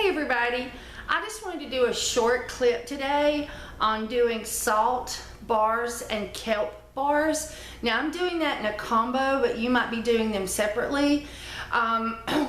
Hey everybody, I just wanted to do a short clip today on doing salt bars and kelp bars. Now I'm doing that in a combo, but you might be doing them separately.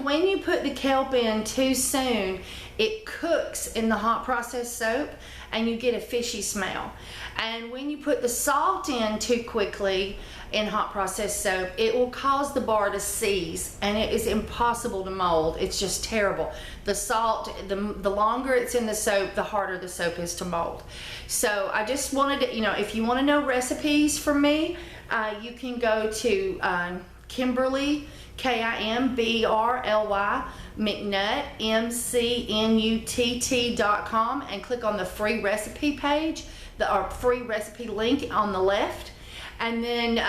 When you put the kelp in too soon, it cooks in the hot processed soap and you get a fishy smell. And when you put the salt in too quickly in hot processed soap, it will cause the bar to seize and it is impossible to mold. It's just terrible. The salt, the longer it's in the soap, the harder the soap is to mold. So I just wanted to, if you want to know recipes from me, you can go to Kimberly, Kimberly McNutt, McNutt.com, and click on the free recipe page, or free recipe link on the left. And then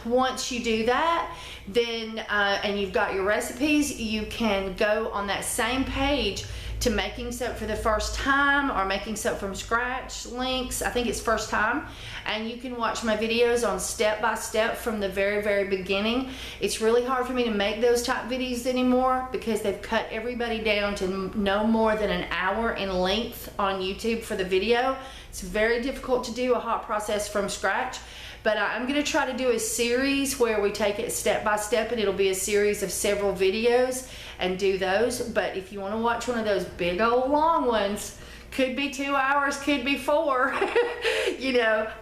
once you do that, then and you've got your recipes, you can go on that same page to making soap for the first time or making soap from scratch links. I think it's first time. And you can watch my videos on step by step from the very, very beginning. It's really hard for me to make those type videos anymore because they've cut everybody down to no more than an hour in length on YouTube for the video. It's very difficult to do a hot process from scratch. But I'm going to try to do a series where we take it step by step, and it'll be a series of several videos and do those. But if you want to watch one of those big old long ones, could be 2 hours, could be 4,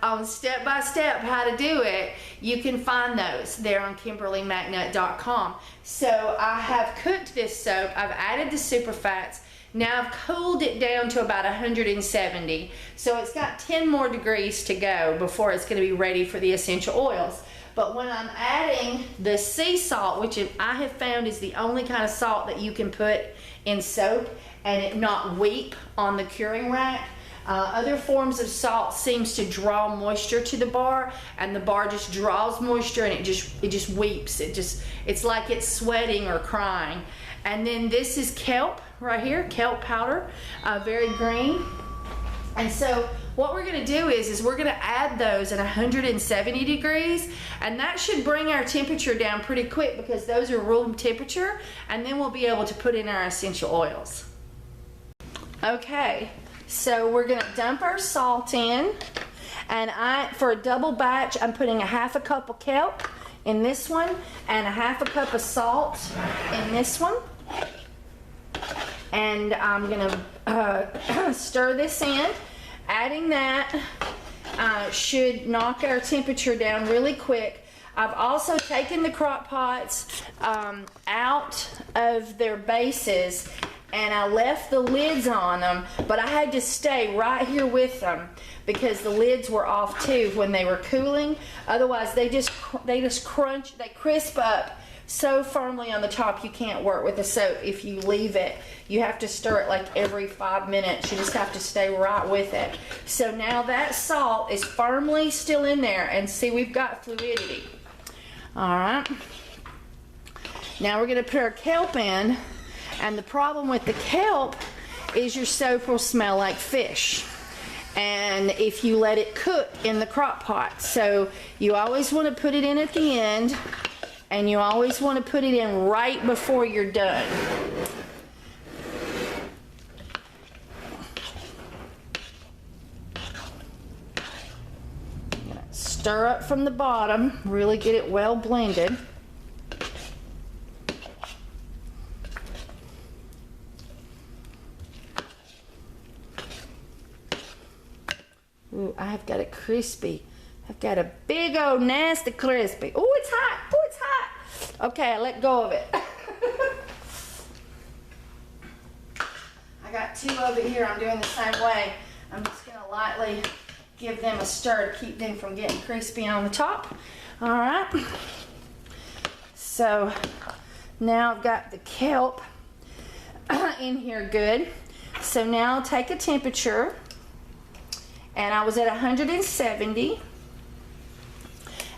on step by step how to do it, you can find those there on KimberlyMcNutt.com. So I have cooked this soap. I've added the super fats. Now I've cooled it down to about 170, so it's got 10 more degrees to go before it's going to be ready for the essential oils. But when I'm adding the sea salt, which I have found is the only kind of salt that you can put in soap and it not weep on the curing rack. Other forms of salt seems to draw moisture to the bar, and the bar just draws moisture and it just weeps. It's like it's sweating or crying. And then this is kelp right here, kelp powder, very green. And so what we're going to do is we're going to add those at 170 degrees, and that should bring our temperature down pretty quick because those are room temperature, and then we'll be able to put in our essential oils. Okay, so we're going to dump our salt in, and for a double batch, I'm putting a half a cup of kelp in this one and a half a cup of salt in this one. And I'm gonna stir this in. Adding that should knock our temperature down really quick. I've also taken the crock pots out of their bases, and I left the lids on them, but I had to stay right here with them because the lids were off too when they were cooling. Otherwise they crisp up so firmly on the top you can't work with the soap if you leave it. You have to stir it like every 5 minutes. You just have to stay right with it. So now that salt is firmly still in there, and see, we've got fluidity. Alright, now we're going to put our kelp in, and the problem with the kelp is your soap will smell like fish, and if you let it cook in the crock pot. So you always want to put it in at the end, and you always want to put it in right before you're done. Stir up from the bottom, really get it well blended. Ooh, I've got it crispy. I've got a big old nasty crispy. Oh, it's hot. Oh, it's hot. Okay, I let go of it. I got 2 of it here. I'm doing the same way. I'm just going to lightly give them a stir to keep them from getting crispy on the top. All right. So now I've got the kelp in here good. So now take a temperature, and I was at 170.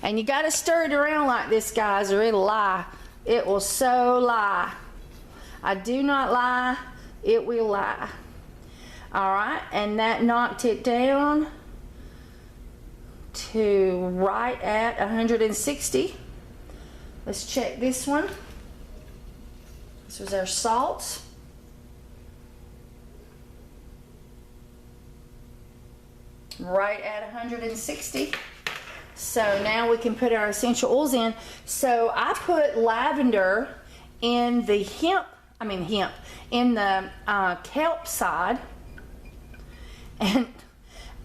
And you got to stir it around like this, guys, or it'll lie. It will so lie. I do not lie. It will lie. All right, and that knocked it down to right at 160. Let's check this one. This was our salt. right at 160. So now we can put our essential oils in. So I put lavender in the in the kelp side, and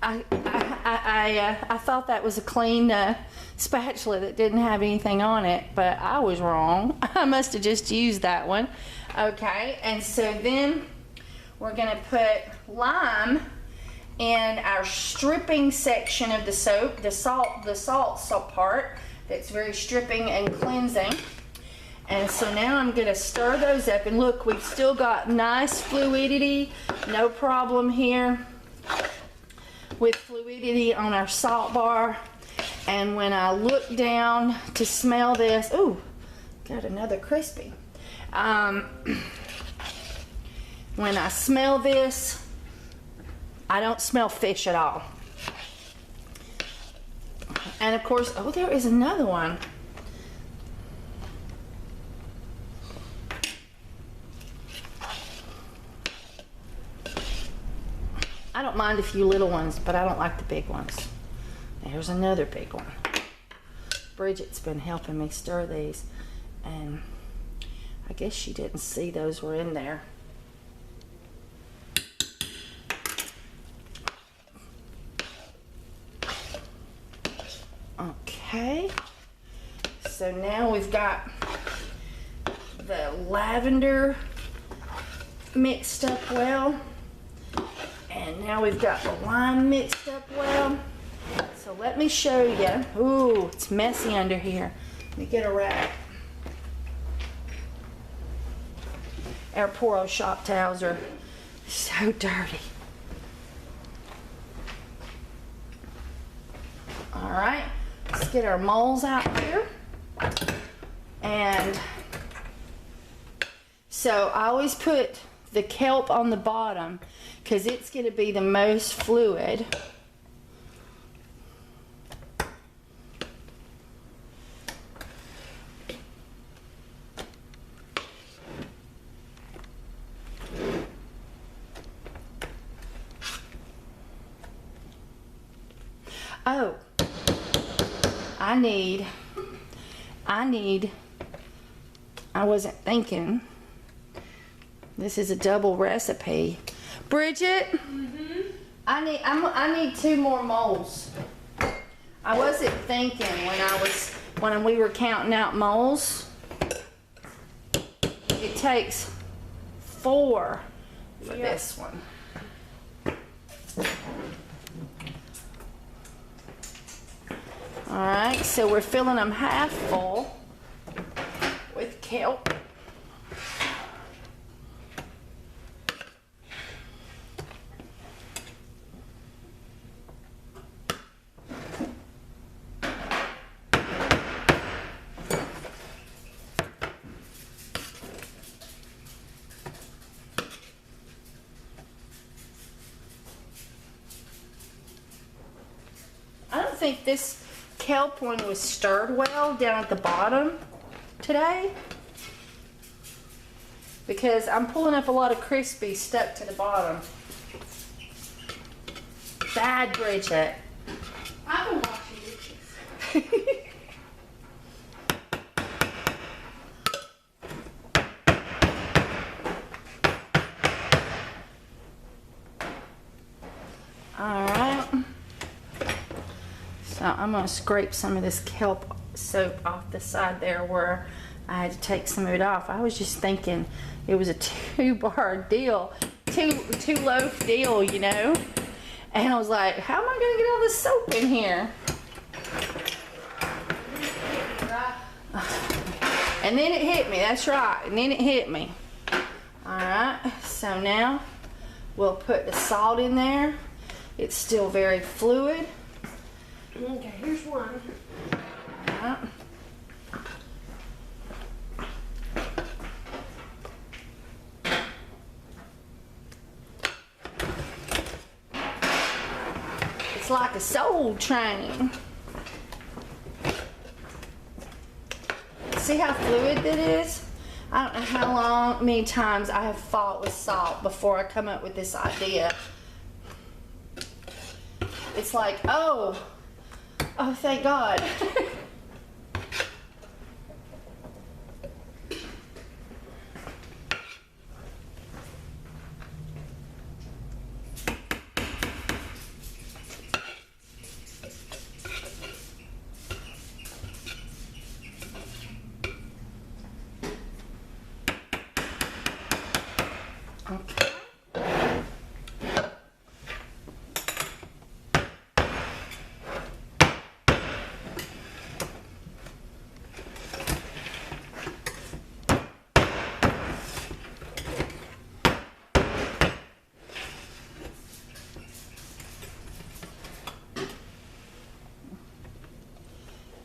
I thought that was a clean spatula that didn't have anything on it, but I was wrong. I must have just used that one. Okay, and so then we're gonna put lime in our stripping section of the soap, the salt part that's very stripping and cleansing. And so now I'm gonna stir those up, and look, we've still got nice fluidity, no problem here with fluidity on our salt bar. And when I look down to smell this, ooh, got another crispy. When I smell this, I don't smell fish at all. And of course, oh, there is another one. I don't mind a few little ones, but I don't like the big ones. There's another big one. Bridget's been helping me stir these, and I guess she didn't see those were in there. Okay, so now we've got the lavender mixed up well, and now we've got the lime mixed up well. So let me show you. Ooh, it's messy under here. Let me get a rag. Our poor old shop towels are so dirty. All right, let's get our molds out here. And so I always put the kelp on the bottom because it's going to be the most fluid. Oh, I wasn't thinking. This is a double recipe. Bridget, I need 2 more molds. I wasn't thinking when we were counting out molds. It takes 4 for this one. All right, so we're filling them half full with kelp. I don't think this kelp one was stirred well down at the bottom today, because I'm pulling up a lot of crispy stuck to the bottom. Bad Bridget. I've been washing dishes. All right. So I'm going to scrape some of this kelp soap off the side there where I had to take some of it off. I was just thinking it was a 2-bar deal, two loaf deal, you know. And I was like, how am I going to get all this soap in here? And then it hit me. That's right. And then it hit me. All right. So now we'll put the salt in there. It's still very fluid. Okay, here's one. All right. It's like a soul train. See how fluid that is? I don't know how many times I have fought with salt before I come up with this idea. It's like, oh, thank God. Okay.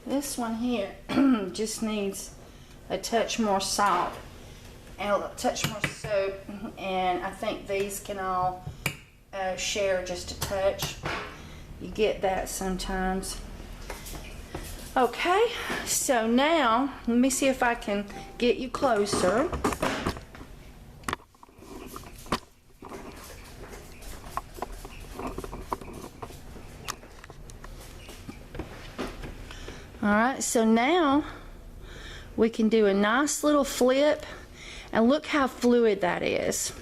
This one here just needs a touch more salt and a touch more soap, and I think these can all share just a touch. You get that sometimes. Okay, so now let me see if I can get you closer. Alright, so now we can do a nice little flip, and look how fluid that is.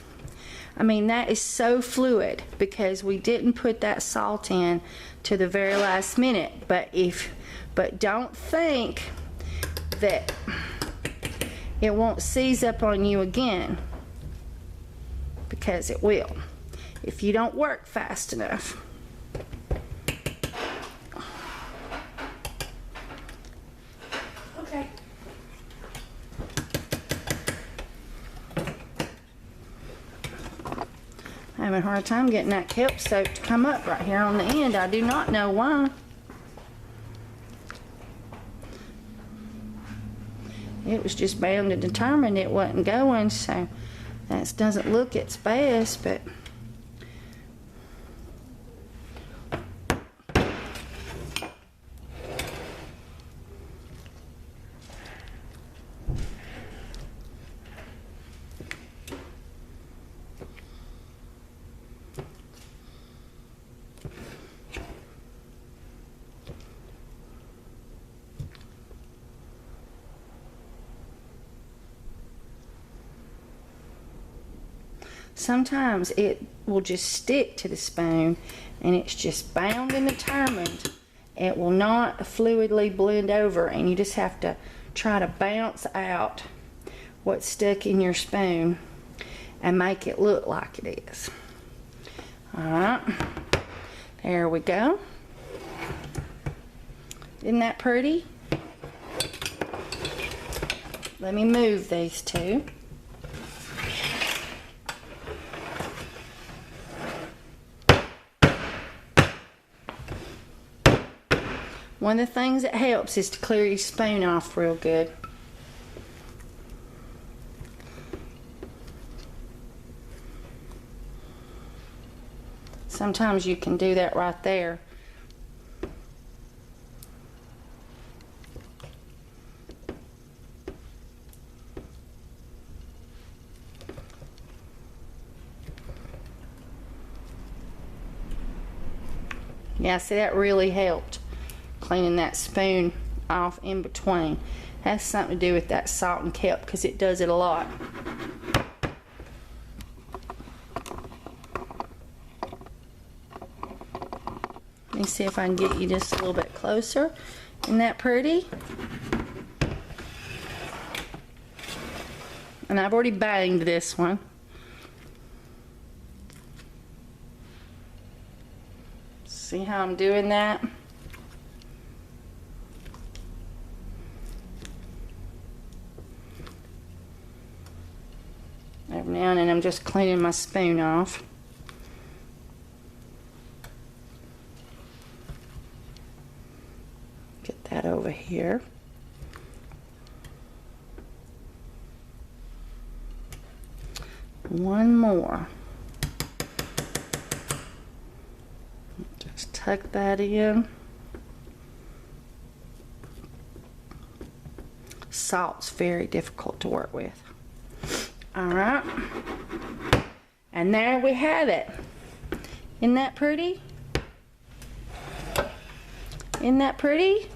I mean, that is so fluid because we didn't put that salt in to the very last minute. But don't think that it won't seize up on you again, because it will if you don't work fast enough. Okay. I'm having a hard time getting that kelp soap to come up right here on the end. I do not know why. It was just bound and determined it wasn't going, so that doesn't look its best, but sometimes it will just stick to the spoon and it's just bound and determined. It will not fluidly blend over, and you just have to try to bounce out what's stuck in your spoon and make it look like it is. Alright, there we go. Isn't that pretty? Let me move these two. One of the things that helps is to clear your spoon off real good. Sometimes you can do that right there. Yeah, see, that really helped. Cleaning that spoon off in between. Has something to do with that salt and kelp, because it does it a lot. Let me see if I can get you just a little bit closer. Isn't that pretty? And I've already banged this one. See how I'm doing that? Every now and then I'm just cleaning my spoon off. Get that over here. One more. Just tuck that in. Salt's very difficult to work with. Alright, and there we have it. Isn't that pretty? Isn't that pretty?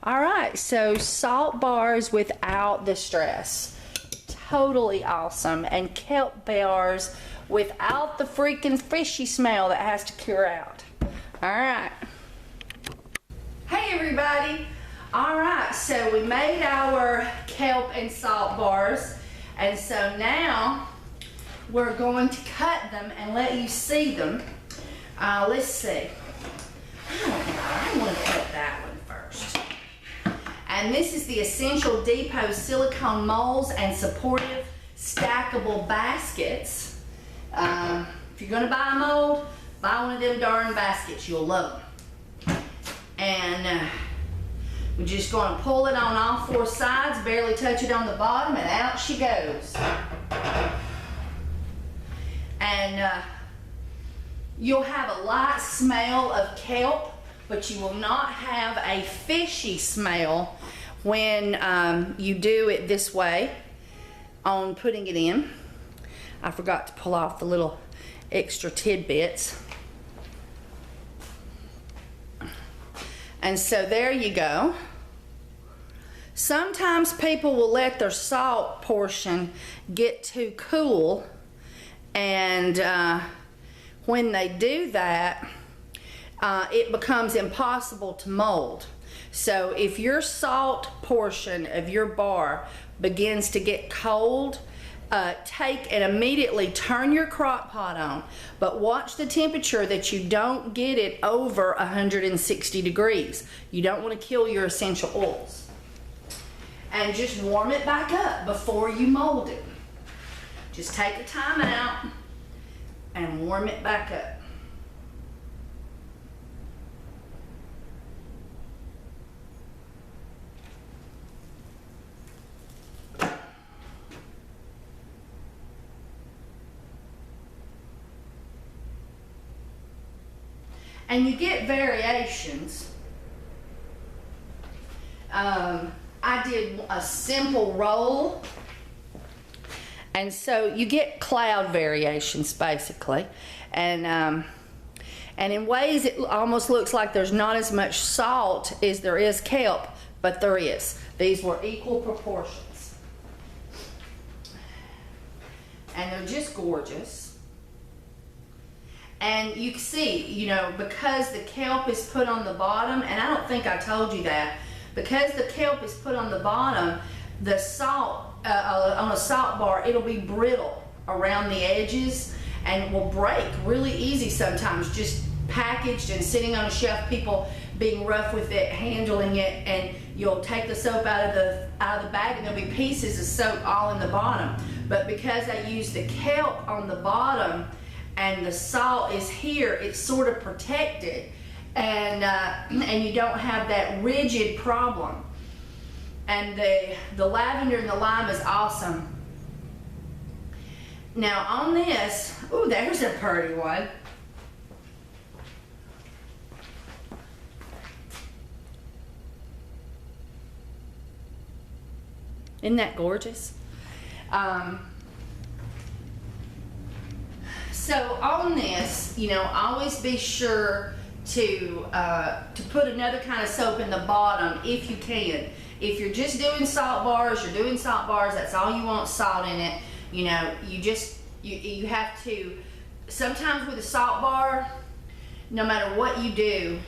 All right, so salt bars without the stress. Totally awesome. And kelp bars without the freaking fishy smell that has to cure out. All right. Hey everybody. All right, so we made our kelp and salt bars. And so now we're going to cut them and let you see them. Let's see. I want to cut that one first. And this is the Essential Depot silicone molds and supportive stackable baskets. If you're gonna buy a mold, buy one of them darn baskets. You'll love them. And we're just gonna pull it on all four sides, barely touch it on the bottom, and out she goes. And you'll have a light smell of kelp, but you will not have a fishy smell when you do it this way on putting it in. I forgot to pull off the little extra tidbits. And so there you go. Sometimes people will let their salt portion get too cool, and when they do that, it becomes impossible to mold. So if your salt portion of your bar begins to get cold, take and immediately turn your crock pot on, but watch the temperature that you don't get it over 160 degrees. You don't want to kill your essential oils. And just warm it back up before you mold it. Just take the time out and warm it back up. And you get variations. I did a simple roll, and so you get cloud variations basically, and in ways it almost looks like there's not as much salt as there is kelp, but there is. These were equal proportions, and they're just gorgeous. And you can see, you know, because the kelp is put on the bottom, and I don't think I told you that, because the kelp is put on the bottom, the salt, on a salt bar, it'll be brittle around the edges and will break really easy sometimes, just packaged and sitting on a shelf, people being rough with it, handling it, and you'll take the soap out of the bag and there'll be pieces of soap all in the bottom. But because I use the kelp on the bottom, and the salt is here, it's sort of protected, and you don't have that rigid problem. And the lavender and the lime is awesome. Now on this, ooh, there's a pretty one. Isn't that gorgeous? So on this, you know, always be sure to put another kind of soap in the bottom if you can. If you're just doing salt bars, you're doing salt bars, that's all you want, salt in it. You know, you have to, sometimes with a salt bar, no matter what you do,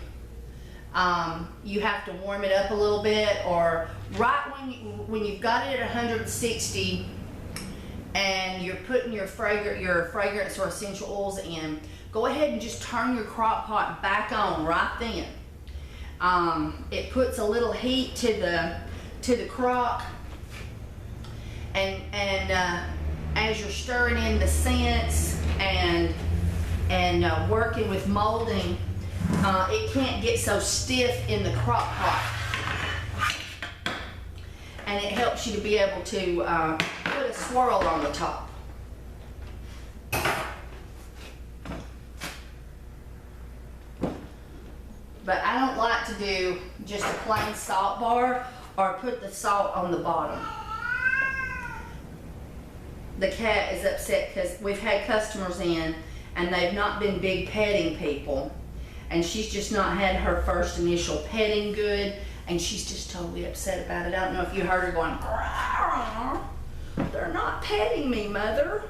you have to warm it up a little bit, or right when you've got it at 160, and you're putting your fragrance or essential oils in, go ahead and just turn your crock pot back on right then. It puts a little heat to the crock, and as you're stirring in the scents and working with molding, it can't get so stiff in the crock pot. And it helps you to be able to put a swirl on the top. But I don't like to do just a plain salt bar or put the salt on the bottom. The cat is upset because we've had customers in and they've not been big petting people. and she's just not had her first initial petting good, and she's just totally upset about it. I don't know if you heard her going, "Rawr, they're not petting me, Mother.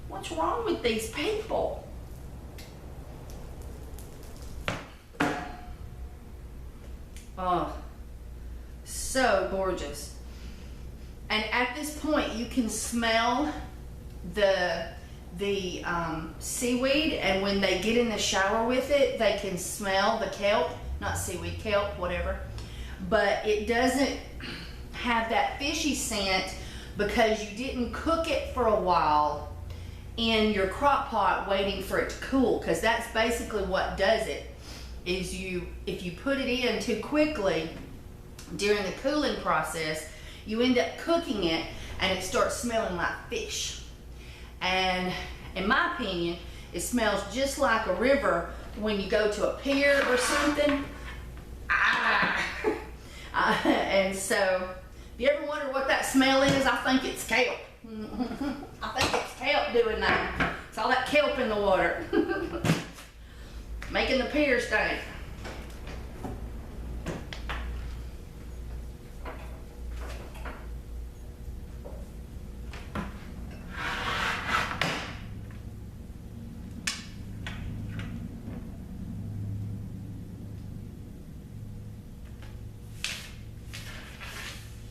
What's wrong with these people?" Oh, so gorgeous. And at this point, you can smell the seaweed, and when they get in the shower with it, they can smell the kelp, not seaweed, kelp, whatever. But it doesn't have that fishy scent because you didn't cook it for a while in your crock pot waiting for it to cool, because that's basically what does it. Is if you put it in too quickly during the cooling process, you end up cooking it and it starts smelling like fish. And in my opinion, it smells just like a river when you go to a pier or something. And so, if you ever wonder what that smell is, I think it's kelp. I think it's kelp doing that. It's all that kelp in the water. Making the pier stink.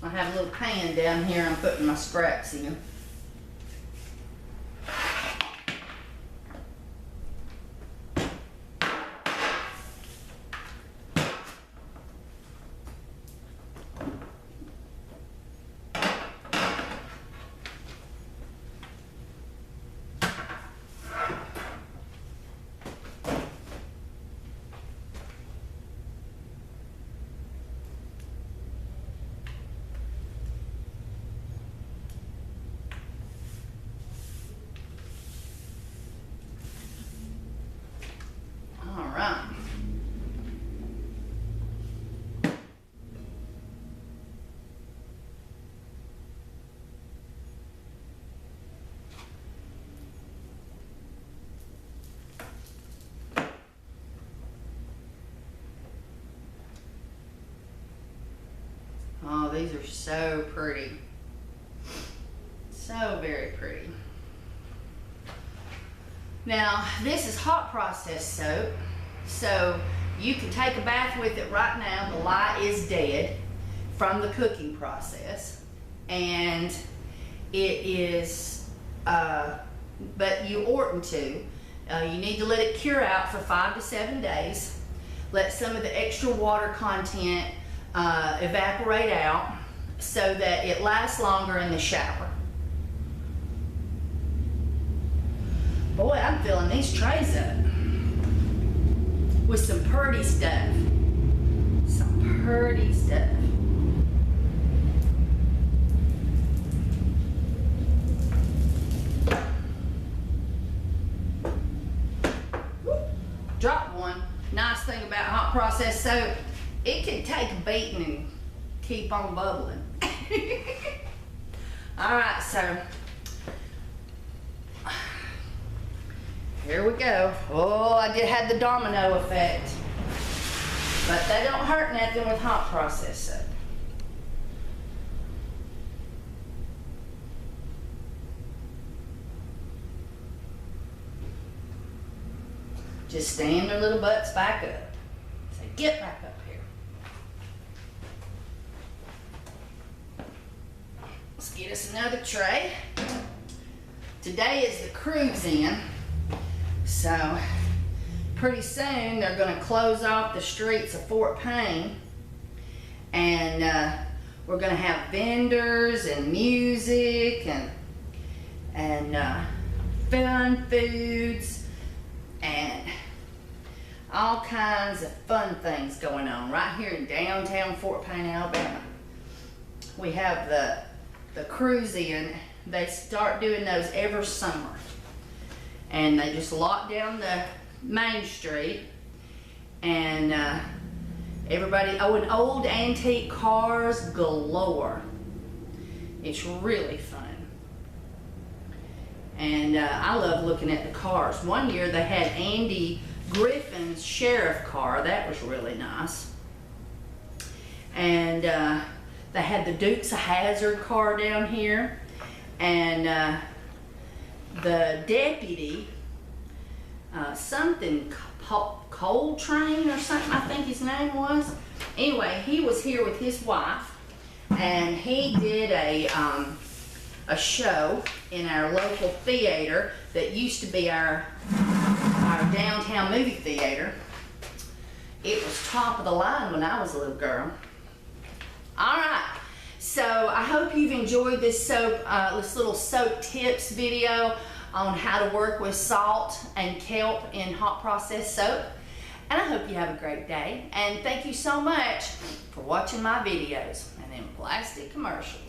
I have a little pan down here I'm putting my scraps in. Oh, these are so pretty. So very pretty. Now, this is hot processed soap, so you can take a bath with it right now. The lye is dead from the cooking process, and it is, but you oughtn't to. You need to let it cure out for 5 to 7 days. Let some of the extra water content evaporate out so that it lasts longer in the shower. Boy, I'm filling these trays up with some pretty stuff. Some pretty stuff. Drop one. Nice thing about hot processed soap, it can take a beating and keep on bubbling. Alright, so here we go. Oh, I did have the domino effect. But they don't hurt nothing with hot processed soap. Just stand their little butts back up. Say, get back up here. Let's get us another tray. Today is the cruise in. So pretty soon they're going to close off the streets of Fort Payne, and we're going to have vendors and music and fun foods and all kinds of fun things going on right here in downtown Fort Payne, Alabama. We have the cruise in. They start doing those every summer. And they just lock down the main street, and everybody, and old antique cars galore. It's really fun. And I love looking at the cars. One year they had Andy Griffin's sheriff car. That was really nice. And they had the Dukes of Hazzard car down here. And the deputy, something Coltrane or something, I think his name was. Anyway, he was here with his wife, and he did a show in our local theater that used to be our downtown movie theater. It was top of the line when I was a little girl. All right, so I hope you've enjoyed this little soap tips video on how to work with salt and kelp in hot process soap. And I hope you have a great day. And thank you so much for watching my videos and them plastic commercials.